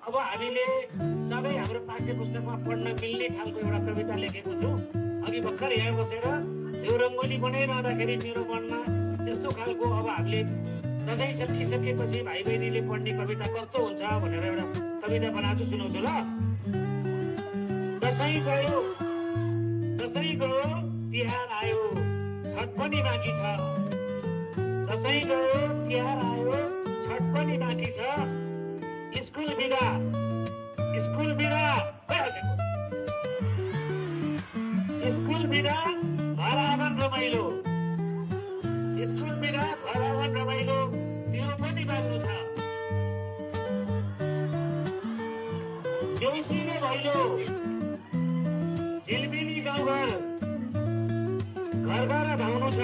अब हामीले सबै हाम्रो पाठ्य पुस्तकमा पढ्न मिल्ने खालको एउटा कविता लेखेको छु। अघि भर्खर यहाँ बसेर यो रङ्गोली बनाइरहँदाखेरि मेरो मनमा त्यस्तो खालको अब हामीले दसैँ सकिसकेपछि भाइ बहिनीले पढ्ने कविता कस्तो हुन्छ भनेर एउटा कविता बनाएको छु, सुनाउँछु ल। दसैँ गयो तिहार आयो, छठ पनि बाँकी छ। दसैँ गयो तिहार आयो, छठ पनि बाँकी छ। स्कुल बिदा भइहाल्छ। स्कुल बिदा घर आँगन रमाइलो, स्कुल बिदा घर आँगन रमाइलो, त्यो पनि बाल्नु छ। देउसी र भैलो झिलमिली गाउँघर घर घर धाउनु छ।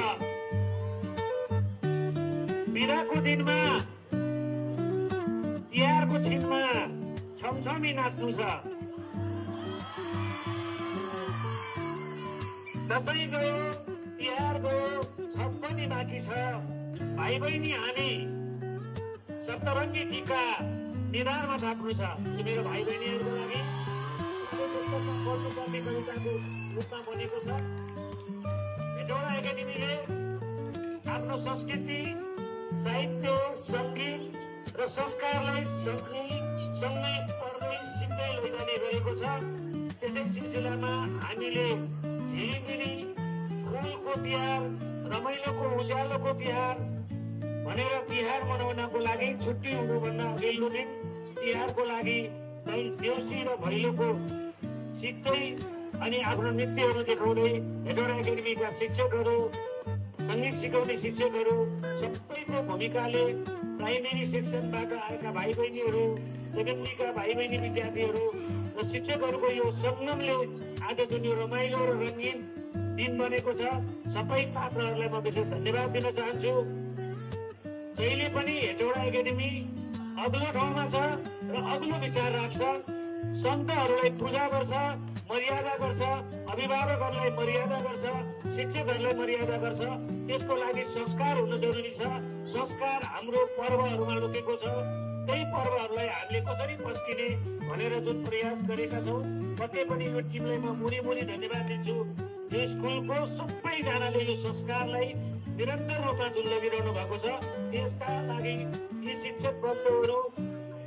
बिदाको दिनमा तिहारको छिनमा छमछमी नाच्नु छ। दसैँ गयो तिहार गयो, छठ पनि बाँकी छ। भाइ बहिनी हामी सप्तरङ्गी टीका निधारमा थाप्नु छ। यो मेरो भाइ बहिनीहरूको लागि पुस्तकमा पढ्नुपर्ने कविताको रूपमा बनेको छ। हेटौडा एकाडेमीले आफ्नो संस्कृति, साहित्य, सङ्गीत र संस्कारलाई सँगै पढ्दै सिक्दै लैजाने गरेको छ। त्यसै सिलसिलामा हामीले झिलिमिली फुलको तिहार, रमाइलोको उज्यालोको तिहार भनेर तिहार मनाउनको लागि छुट्टी हुनुभन्दा अघिल्लो दिन तिहारको लागि देउसी र भैलोको सिक्दै अनि आफ्नो नृत्यहरू देखाउँदै हेटौडा एकाडेमीका शिक्षकहरू, सङ्गीत सिकाउने शिक्षकहरू सबैको भूमिकाले प्राइमेरी सेक्सनबाट आएका भाइ बहिनीहरू, सेकेन्डरीका भाइ बहिनी विद्यार्थीहरू र शिक्षकहरूको यो सङ्गमले आज जुन यो रमाइलो र रङ्गीन दिन बनेको छ, सबै पात्रहरूलाई म विशेष धन्यवाद दिन चाहन्छु। जहिले पनि हेटौडा एकाडेमी अग्लो ठाउँमा छ र अग्लो विचार राख्छ। सन्तहरूलाई पूजा गर्छ, मर्यादा गर्छ, अभिभावकहरूलाई मर्यादा गर्छ, शिक्षकहरूलाई मर्यादा गर्छ। त्यसको लागि संस्कार हुन जरुरी छ। संस्कार हाम्रो पर्वहरूमा लुकेको छ। त्यही पर्वहरूलाई हामीले कसरी पस्किने भनेर जुन प्रयास गरेका छौँ, पक्कै पनि यो टिमलाई म मुरी धन्यवाद दिन्छु। यो स्कुलको सबैजनाले यो संस्कारलाई निरन्तर रूपमा जुन लगिरहनु भएको छ, त्यसका लागि यी शिक्षक बन्धुहरू,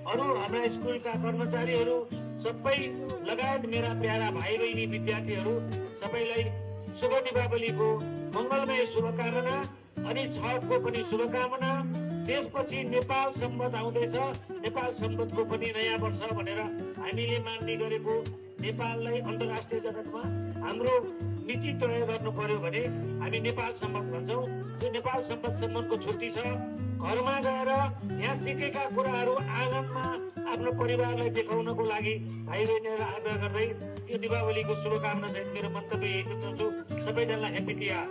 अरू हाम्रा स्कुलका कर्मचारीहरू सबै लगायत मेरा प्यारा भाइ बहिनी विद्यार्थीहरू सबैलाई शुभ दीपावलीको मङ्गलमय शुभकामना अनि छठको पनि शुभकामना। त्यसपछि नेपाल सम्वत आउँदैछ। नेपाल सम्वतको पनि नयाँ वर्ष भनेर हामीले मान्ने गरेको नेपाललाई अन्तर्राष्ट्रिय जगतमा हाम्रो नीति तय गर्नु पर्यो भने हामी नेपाल सम्वत भन्छौँ। त्यो नेपाल सम्वतसम्मको छुट्टी छ। घरमा गएर यहाँ सिकेका कुराहरू आँगनमा आफ्नो परिवारलाई देखाउनको लागि भाइ बहिनीहरूलाई आग्रह गर्दै यो दीपावलीको शुभकामना सहित मेरो मन्तव्य यही टुङ्ग्याउँछु। सबैजनालाई ह्याप्पी तिहार।